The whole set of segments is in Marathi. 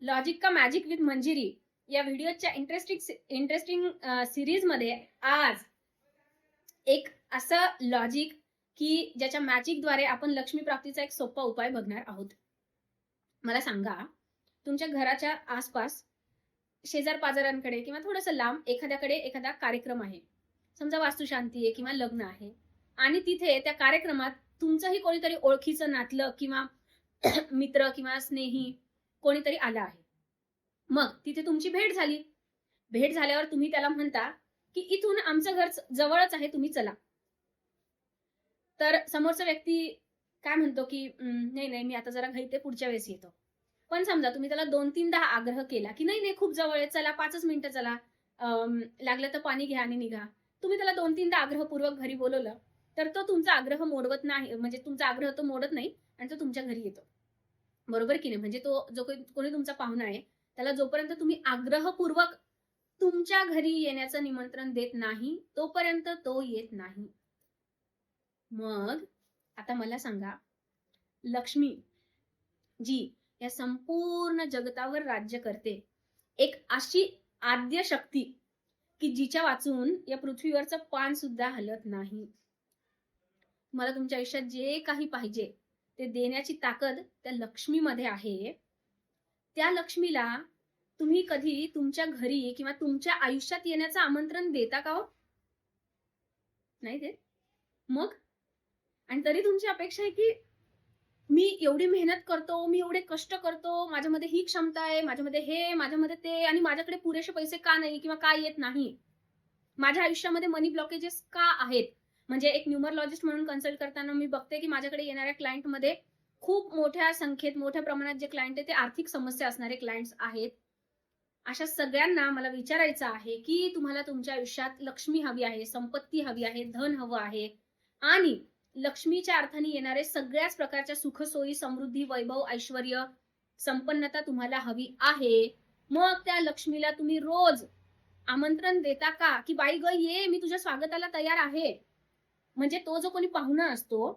लॉजिक का मॅजिक विथ मंजिरी या व्हिडिओच्या इंटरेस्टिंग सीरीजमध्ये आज एक असं लॉजिक की ज्याच्या मॅजिकद्वारे आपण लक्ष्मी प्राप्तीचा एक सोपा उपाय बघणार आहोत. मला सांगा, तुमच्या घराच्या आसपास शेजार-पाजारांकडे किंवा थोडंसं लांब एखाद्याकडे एखादा कार्यक्रम आहे. समजा वास्तुशांती आहे किंवा लग्न आहे आणि तिथे त्या कार्यक्रमात तुमचंही कोणीतरी ओळखीचं नातलं किंवा मित्र किंवा स्नेही कोणीतरी आलं आहे. मग तिथे तुमची भेट झाली. भेट झाल्यावर तुम्ही त्याला म्हणता, की "इथून आमचं घर जवळच आहे, तुम्ही चला." तर समोरचा व्यक्ती काय म्हणतो, की नाही, नाही, मी आता जरा घाईत आहे, पुढच्या वेळेस येतो." पण समजा तुम्ही त्याला 2-3दा आग्रह केला, की "नाही, नाही, खूप जवळ आहे, चला 5च मिनिटं चला. लागलं तर पाणी घ्या आणि निघा." तुम्ही त्याला 2-3दा आग्रहपूर्वक घरी बोलावलं, तर तो तुमचा आग्रह मोडवत नाही, म्हणजे तुमचा आग्रह तो मोडत नाही आणि तो तुमच्या घरी येतो. बरोबर की नाही? म्हणजे तो जो कोणी तुमचा पाहुणा आहे, त्याला जोपर्यंत तुम्ही आग्रहपूर्वक तुमच्या घरी येण्याचं निमंत्रण देत नाही, तोपर्यंत तो येत नाही. मग आता मला सांगा, लक्ष्मी जी या संपूर्ण जगतावर राज्य करते, एक अशी आद्य शक्ती, की जिच्या वाचून या पृथ्वीवरचं पान सुद्धा हलत नाही. मला तुमच्या आयुष्यात जे काही पाहिजे ते देण्याची ताकद त्या लक्ष्मीमध्ये आहे. त्या लक्ष्मीला तुम्ही कधी तुमच्या घरी किंवा तुमच्या आयुष्यात येण्याचं आमंत्रण देता का हो? नाही देत. मग? आणि तरी तुमची अपेक्षा आहे, की मी एवढी मेहनत करतो, मी एवढे कष्ट करतो, माझ्यामध्ये ही क्षमता आहे, माझ्यामध्ये हे, माझ्यामध्ये ते आणि माझ्याकडे पुरेसे पैसे का नाही किंवा का येत नाही? माझ्या आयुष्यामध्ये मनी ब्लॉकेजेस का आहेत? म्हणजे एक न्यूमरोलॉजिस्ट म्हणून कन्सल्ट करताना मी बघते, की माझ्याकडे येणाऱ्या क्लायंटमध्ये खूप मोठ्या संख्येत, मोठ्या प्रमाणात जे क्लायंट आहेत, ते आर्थिक समस्या असणारे क्लायंट्स आहेत. अशा सगळ्यांना मला विचारायचं आहे, की तुम्हाला तुमच्या आयुष्यात लक्ष्मी हवी आहे, संपत्ती हवी आहे, धन हवं आहे आणि लक्ष्मीच्या अर्थाने येणारे सगळ्याच प्रकारच्या सुख-सोयी, समृद्धी, वैभव, ऐश्वर्य, संपन्नता तुम्हाला हवी आहे. मग त्या लक्ष्मीला तुम्ही रोज आमंत्रण देता का? की "बाई गं ये, मी तुझ्या स्वागताला तयार आहे." म्हणजे तो जो कोणी पाहुणा असतो,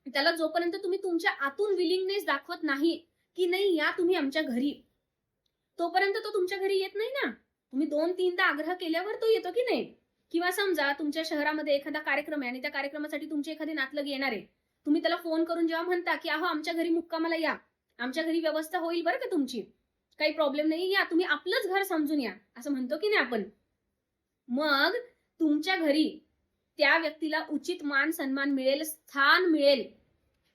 त्याला जोपर्यंत तुम्ही तुमच्या आतून विलिंगनेस दाखवत नाही, की "नाही या तुम्ही आमच्या घरी." तोपर्यंत तो तुमच्या घरी येत नाही ना. तुम्ही 2-3दा आग्रह केल्यावर तो येतो की नाही? किंवा समजा तुमच्या शहरामध्ये एखादा कार्यक्रम आहे आणि त्या कार्यक्रमासाठी तुमचे एखादे नातलग येणार आहे. तुम्ही त्याला फोन करून जेव्हा म्हणता, की "अहो आमच्या घरी मुक्कामाला या. आमच्या घरी व्यवस्था होईल बरं का तुमची. काही प्रॉब्लेम नाही. या तुम्ही आपलंच घर समजून या." असं म्हणतो की नाही आपण? मग तुमच्या घरी त्या व्यक्तीला उचित मान-सन्मान मिळेल, स्थान मिळेल,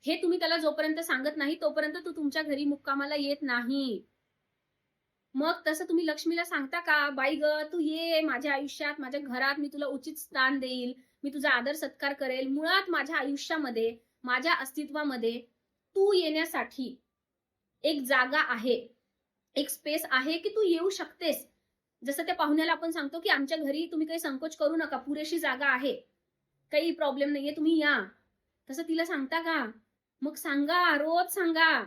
हे तुम्ही त्याला जोपर्यंत सांगत नाही, तोपर्यंत तो तुमच्या घरी मुक्कामाला येत नाही. मग तसं तुम्ही लक्ष्मीला सांगता का? "बाई गं, तू ये माझ्या आयुष्यात, माझ्या घरात मी तुला उचित स्थान देईल, मी तुझा आदर-सत्कार करेल. मुळात माझ्या आयुष्यामध्ये, माझ्या अस्तित्वामध्ये तू येण्यासाठी एक जागा आहे, एक स्पेस आहे, की तू येऊ शकतेस." जसं त्या पाहुण्याला आपण सांगतो, की "आमच्या घरी तुम्ही काही संकोच करू नका, पुरेशी जागा आहे. काही प्रॉब्लेम नाहीये, तुम्ही या." तसं तिला सांगता का? मग सांगा, रोज सांगा.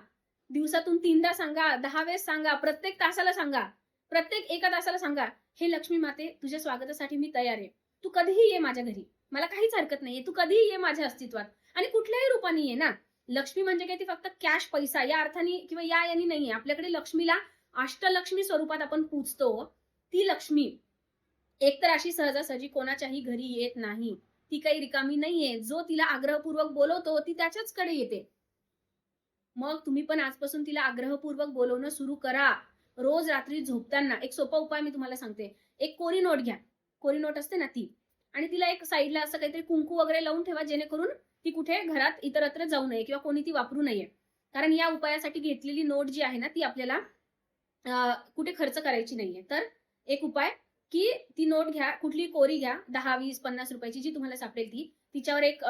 दिवसातून 3दा सांगा, 10 वेळेस सांगा, प्रत्येक तासाला सांगा. प्रत्येक एका तासाला सांगा, "हे लक्ष्मी माते, तुझ्या स्वागतासाठी मी तयार आहे. तू कधीही ये माझ्या घरी. मला काहीच हरकत नाहीये. तू कधीही ये माझ्या अस्तित्वात आणि कुठल्याही रूपाने ये ना." लक्ष्मी म्हणजे काय ती फक्त कॅश, पैसा या अर्थाने किंवा या याने नाहीये. आपल्याकडे लक्ष्मीला अष्टलक्ष्मी स्वरूपात आपण पूजतो. ती लक्ष्मी एकतर अशी सहजासहजी कोणाच्याही घरी येत नाही. ती काही रिकामी नाहीये. जो तिला आग्रहपूर्वक बोलवतो, ती त्याच्याचकडे येते. मग तुम्ही पण आजपासून तिला आग्रहपूर्वक बोलवणं सुरू करा. रोज रात्री झोपताना एक सोपा उपाय मी तुम्हाला सांगते. एक कोरी नोट घ्या. कोरी नोट असते ना ती. आणि तिला एक साइडला असं काहीतरी कुंकू वगैरे लावून ठेवा, जेणेकरून ती कुठे घरात इतरत्र जाऊ नये किंवा कोणी ती वापरू नये. कारण या उपायासाठी घेतलेली नोट जी आहे ना, ती आपल्याला कुठे खर्च करायची नाहीये. तर एक उपाय, की ती नोट घ्या, कुठली कोरी घ्या, 10, 20, 50 रुपयाची जी तुम्हाला सापडेल ती. तिच्यावर एक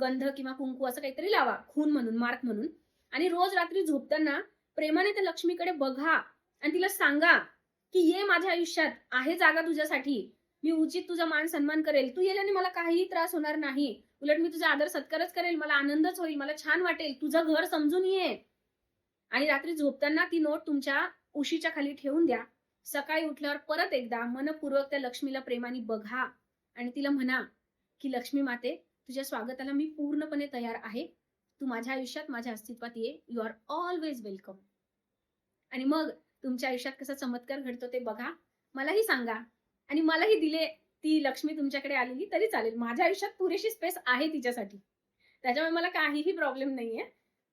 गंध किंवा कुंकू असं काहीतरी लावा, खून म्हणून, मार्क म्हणून. आणि रोज रात्री झोपताना प्रेमाने त्या लक्ष्मीकडे बघा आणि तिला सांगा, की "ये माझ्या आयुष्यात, आहे जागा तुझ्यासाठी. मी उचित तुझा मान-सन्मान करेल. तू गेल्याने मला काहीही त्रास होणार नाही. उलट मी तुझा आदर-सत्कारच करेल. मला आनंदच होईल. मला छान वाटेल. तुझं घर समजून ये." आणि रात्री झोपताना ती नोट तुमच्या उशीच्या खाली ठेवून द्या. सकाळी उठल्यावर परत एकदा मनःपूर्वक त्या लक्ष्मीला प्रेमाने बघा आणि तिला म्हणा, की "लक्ष्मी माते, तुझ्या स्वागताला मी पूर्णपणे तयार आहे. तू माझ्या आयुष्यात, माझ्या अस्तित्वात ये. You are always welcome." आणि मग तुमच्या आयुष्यात कसा चमत्कार घडतो ते बघा. मलाही सांगा आणि मलाही दिले ती लक्ष्मी तुमच्याकडे आलेली तरी चालेल. माझ्या आयुष्यात पुरेशी स्पेस आहे तिच्यासाठी. त्याच्यामुळे मला काहीही प्रॉब्लेम नाहीये.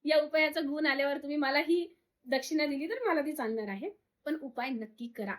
या उपायाचा गुण आल्यावर तुम्ही मला ही दक्षिणा दिली तर मला ती चालणार आहे. पण उपाय नक्की करा.